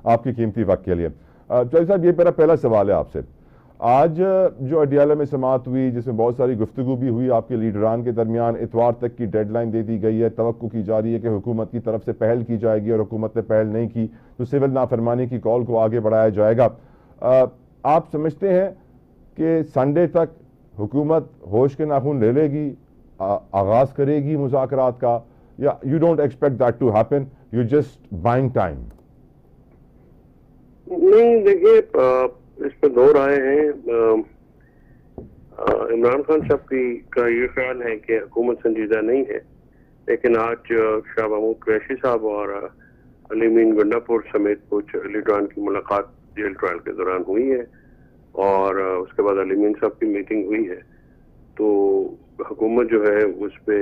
आपकी कीमती वक्त के लिए। चौधरी साहब, ये मेरा पहला सवाल है आपसे। आज जो अडियाला में समाअत हुई, जिसमें बहुत सारी गुफ्तगू भी हुई आपके लीडरान के दरमियान, इतवार तक की डेडलाइन दे दी गई है, तवक्को की जा रही है कि हुकूमत की तरफ से पहल की जाएगी, और हुकूमत ने पहल नहीं की तो सिविल नाफरमानी की कॉल को आगे बढ़ाया जाएगा। आप समझते हैं कि संडे तक हुकूमत होश के नाखून ले लेगी, आगाज करेगी मुज़ाकरात का, या you don't expect that to happen, you just buying time? नहीं, देखिए, इस पर दो राय हैं। इमरान खान साहब का ये ख्याल है कि हुकूमत संजीदा नहीं है, लेकिन आज शाह महमूद कुरैशी साहब और अली मीन गंडापुर समेत कुछ लीडरान की मुलाकात जेल ट्रायल के दौरान हुई है, और उसके बाद अली मीन साहब की मीटिंग हुई है। तो हुकूमत जो है उस पर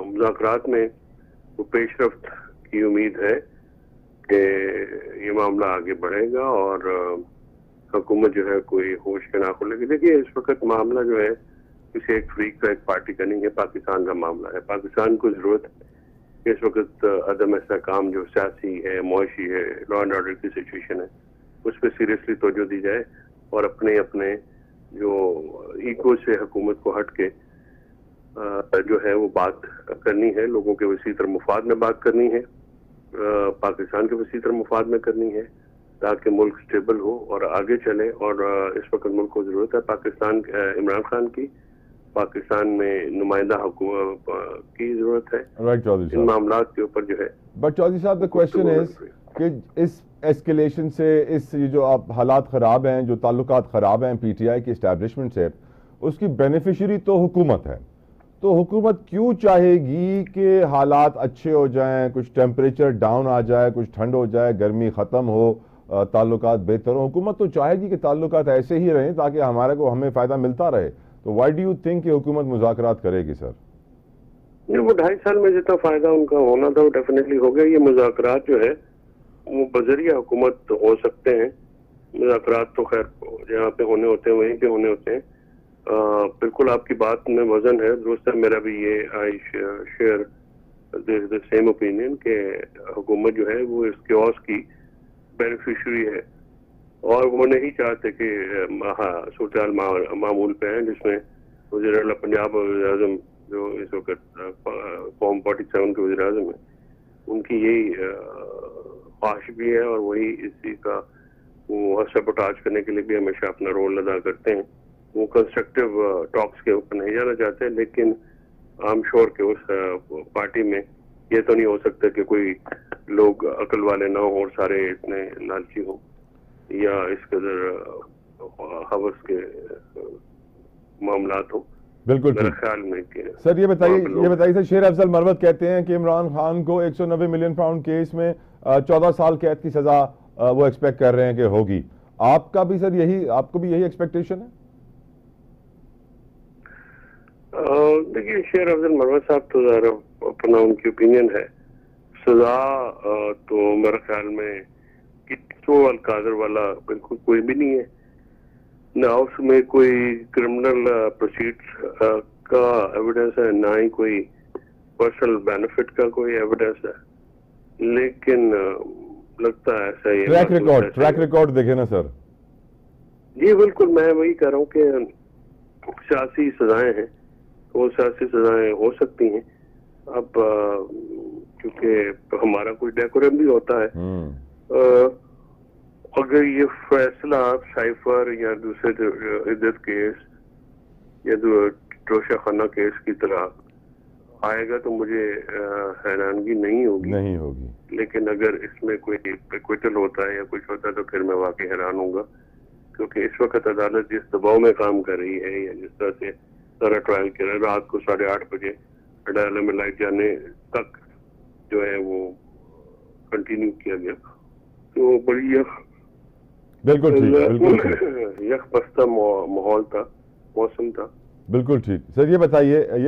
मुज़ाकरात में वो पेशरफ्त की उम्मीद है कि ये मामला आगे बढ़ेगा और हुकूमत जो है कोई होश के नाखून लेगी। देखिए, इस वक्त मामला जो है किसी एक फ्रीक का, एक पार्टी का नहीं है, पाकिस्तान का मामला है। पाकिस्तान को जरूरत है कि इस वक्त अदम इस्तेहकाम जो सियासी है, मुआशी है, लॉ एंड ऑर्डर की सिचुएशन है, उस पर सीरियसली तवज्जो दी जाए और अपने अपने जो ईगो से हुकूमत को हट के जो है वो बात करनी है, लोगों के वसीतर मुफाद में बात करनी है, पाकिस्तान के वसीतर मुफाद में करनी है, ताकि मुल्क स्टेबल हो और आगे चले। और इस वक्त मुल्क को जरूरत है पाकिस्तान, इमरान खान की, पाकिस्तान में नुमाइंदा हुकूमत की जरूरत है। इन मामला के ऊपर जो है। बट चौधरी साहब, द क्वेश्चन इज कि इस एस्केलेशन से, इस जो आप हालात खराब हैं, जो ताल्लुकात खराब हैं पीटीआई की एस्टैब्लिशमेंट से, उसकी बेनिफिशरी तो हुकूमत है। तो हुकूमत क्यों चाहेगी कि हालात अच्छे हो जाएं, कुछ टेम्परेचर डाउन आ जाए, कुछ ठंड हो जाए, गर्मी ख़त्म हो, ताल्लुकात बेहतर हो? हुकूमत तो चाहेगी कि ताल्लुकात ऐसे ही रहें ताकि हमें फ़ायदा मिलता रहे। तो व्हाई डू यू थिंक कि हुकूमत मुज़ाकरात करेगी सर? ये वो 2.5 साल में जितना फ़ायदा उनका होना था वो डेफिनेटली हो गया। ये मुज़ाकरात जो है वो बजरिया हुकूमत हो सकते हैं। मुज़ाकरात तो खैर जहाँ पे होने होते हैं वहीं पे होने होते हैं। बिल्कुल आपकी बात में वजन है, दोस्त, मेरा भी ये I share the same opinion कि हुकूमत जो है वो इस क्योस की बेनिफिशरी है, और वो नहीं चाहते कि सूरत मामूल पे हैं, जिसमें वज़ीर आला पंजाब और वज़ीर आज़म जो इस वक्त फॉर्म 47 के वज़ीर आज़म है, उनकी यही ख्वाहिश भी है, और वही इसी का वो सबोटाज करने के लिए भी हमेशा अपना रोल अदा करते हैं। वो कंस्ट्रक्टिव टॉक्स के ऊपर नहीं जाना चाहते, लेकिन आई एम श्योर कि उस पार्टी में ये तो नहीं हो सकता कि कोई लोग अकल वाले ना हो और सारे इतने लालची हो या इस कदर हवस के मामलात हो। बिल्कुल मेरे ख्याल में कि सर ये बताइए सर, शेर अफजल मरवत कहते हैं कि इमरान खान को 190 मिलियन पाउंड केस में 14 साल कैद की सजा वो एक्सपेक्ट कर रहे हैं कि होगी। आपका भी सर आपको भी यही एक्सपेक्टेशन है? देखिए, शेर अफजल मरवत साहब तो ज़रा अपना उनकी ओपिनियन है। सजा तो मेरे ख्याल में तो अलकादर वाला बिल्कुल कोई भी नहीं है, ना उसमें कोई क्रिमिनल प्रोसीड्स का एविडेंस है, ना ही कोई पर्सनल बेनिफिट का कोई एविडेंस है। लेकिन लगता है ऐसा ही। ट्रैक रिकॉर्ड देखे ना सर? जी बिल्कुल, मैं वही कह रहा हूँ कि सियासी सजाएं हैं, वो सियासी सजाएं हो सकती हैं। अब क्योंकि हमारा कुछ डेकोरम भी होता है, अगर ये फैसला साइफर या दूसरे इद्दत केस या टोशा खाना केस की तरह आएगा तो मुझे हैरानगी नहीं होगी। लेकिन अगर इसमें कोई एक्विटल होता है या कुछ होता है तो फिर मैं वाकई हैरान होऊंगा, क्योंकि इस वक्त अदालत जिस दबाव में काम कर रही है, या जिस तरह से सारा ट्रायल कर रहा है, रात को 8:30 बजे अदालत में लाइट जाने तक जो है वो कंटिन्यू किया गया, तो बड़ी बिल्कुल ठीक यकबस्ता माहौल था, मौसम था। बिल्कुल ठीक। सर ये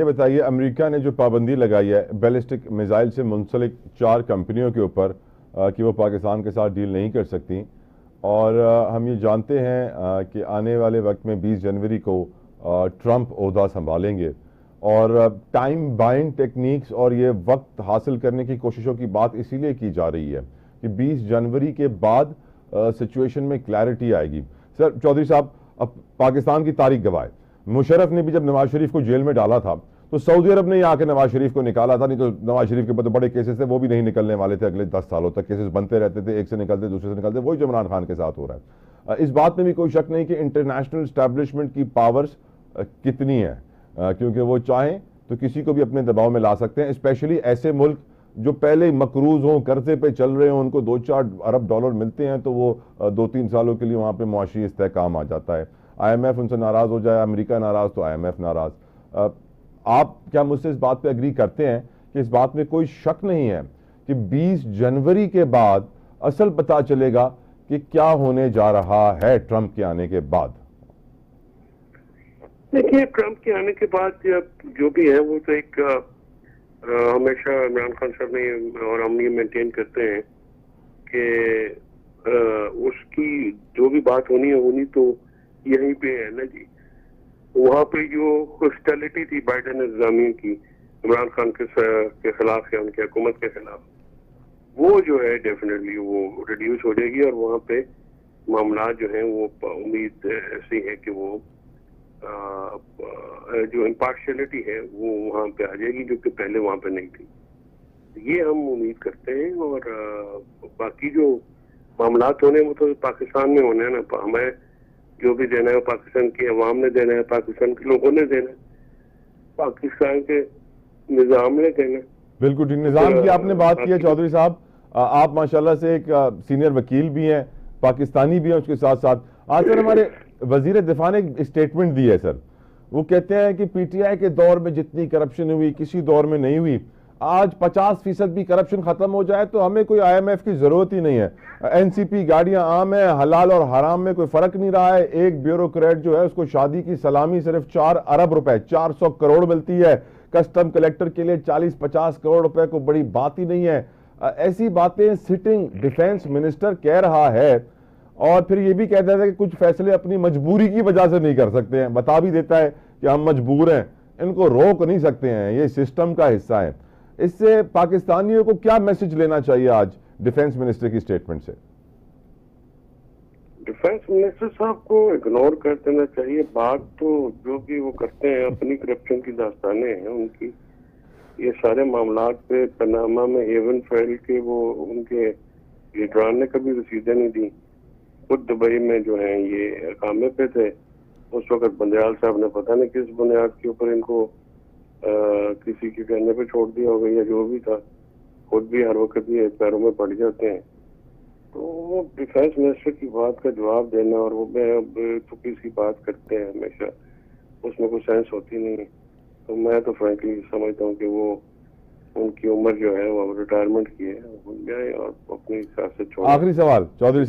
बताइए अमेरिका ने जो पाबंदी लगाई है बैलिस्टिक मिसाइल से मुंसलिक 4 कंपनियों के ऊपर कि वो पाकिस्तान के साथ डील नहीं कर सकती, और हम ये जानते हैं कि आने वाले वक्त में 20 जनवरी को ट्रंप ओहदा संभालेंगे, और टाइम बाइंड टेक्निक्स और ये वक्त हासिल करने की कोशिशों की बात इसीलिए की जा रही है कि 20 जनवरी के बाद सिचुएशन में क्लैरिटी आएगी। सर चौधरी साहब, अब पाकिस्तान की तारीख गवाह है, मुशर्रफ ने भी जब नवाज शरीफ को जेल में डाला था तो सऊदी अरब ने ही आके नवाज शरीफ को निकाला था, नहीं तो नवाज शरीफ के बड़े केसेस थे वो भी नहीं निकलने वाले थे। अगले 10 सालों तक केसेस बनते रहते थे, एक से निकलते दूसरे से निकलते, वही जो इमरान खान के साथ हो रहा है। इस बात में भी कोई शक नहीं कि इंटरनेशनल एस्टैब्लिशमेंट की पावर्स कितनी है, क्योंकि वो चाहें तो किसी को भी अपने दबाव में ला सकते हैं, स्पेशली ऐसे मुल्क जो पहले मकरूज हों, कर्जे पे चल रहे हों, उनको 2-4 अरब डॉलर मिलते हैं तो वो 2-3 सालों के लिए वहाँ पे मुआशी इस्तेहकाम आ जाता है। IMF उनसे नाराज हो जाए, अमेरिका नाराज तो IMF नाराज। आप क्या मुझसे इस बात पे एग्री करते हैं कि इस बात में कोई शक नहीं है कि 20 जनवरी के बाद असल पता चलेगा कि क्या होने जा रहा है ट्रंप के आने के बाद? देखिए, ट्रंप के आने के बाद जो भी है वो तो एक हमेशा इमरान खान साहब ने और हम ये मेंटेन करते हैं कि उसकी जो भी बात होनी तो यहीं पे है ना जी। वहाँ पे जो हॉस्टिलिटी थी बाइडेन इंतजामिया की इमरान खान के खिलाफ या उनकी हुकूमत के खिलाफ, वो जो है डेफिनेटली वो रिड्यूस हो जाएगी और वहाँ पे मामला जो है वो उम्मीद ऐसी है कि वो जो इम्पार्शियलिटी है वो वहाँ पे आ जाएगी, जो कि पहले वहाँ पे नहीं थी। ये हम उम्मीद करते हैं। और बाकी जो मामला होने वो तो पाकिस्तान में होने हैं ना, हमें जो भी देना है वो पाकिस्तान की अवाम ने देना है, पाकिस्तान के लोगों ने देना है, पाकिस्तान के निजाम ने देना है। बिल्कुल ठीक। निजाम की आपने बात की है चौधरी साहब, आप माशाल्लाह से एक सीनियर वकील भी हैं, पाकिस्तानी भी हैं उसके साथ साथ। आज सर हमारे वजीर दिफा ने एक स्टेटमेंट दी है सर, वो कहते हैं कि PTI के दौर में जितनी करप्शन हुई किसी दौर में नहीं हुई। आज 50% भी करप्शन खत्म हो जाए तो हमें कोई IMF की जरूरत ही नहीं है। NCP गाड़ियां आम है, हलाल और हराम में कोई फर्क नहीं रहा है। एक ब्यूरोक्रेट जो है उसको शादी की सलामी सिर्फ 4 अरब रुपए 400 करोड़ मिलती है, कस्टम कलेक्टर के लिए 40-50 करोड़ रुपए को बड़ी बात ही नहीं है। ऐसी बातें सिटिंग डिफेंस मिनिस्टर कह रहा है और फिर ये भी कहता है कि कुछ फैसले अपनी मजबूरी की वजह से नहीं कर सकते हैं, बता भी देता है कि हम मजबूर हैं, इनको रोक नहीं सकते हैं, ये सिस्टम का हिस्सा है। इससे पाकिस्तानियों को क्या मैसेज लेना चाहिए आज डिफेंस मिनिस्टर की स्टेटमेंट से? डिफेंस मिनिस्टर साहब को इग्नोर कर देना चाहिए। बात तो जो भी वो करते हैं अपनी करप्शन की दास्तानें हैं उनकी। ये सारे मामला पे पनामा में हेवन फैल के वो उनके लीडरान ने कभी रसीदें नहीं दी। खुद दुबई में जो है ये कामे पे थे, उस वक्त बंदयाल साहब ने पता नहीं किस बुनियाद के ऊपर इनको किसी के कहने पे छोड़ दिया होगा या जो भी था। खुद भी हर वक्त ये पैरों में पड़ जाते हैं। तो वो डिफेंस मिनिस्टर की बात का जवाब देना और वो तो किसी बात करते हैं हमेशा, उसमें कोई सेंस होती नहीं है। तो मैं तो फ्रैंकली समझता हूँ कि वो उनकी उम्र जो है वो रिटायरमेंट की है, और अपनी सियासत छोड़। आखिरी सवाल चौधरी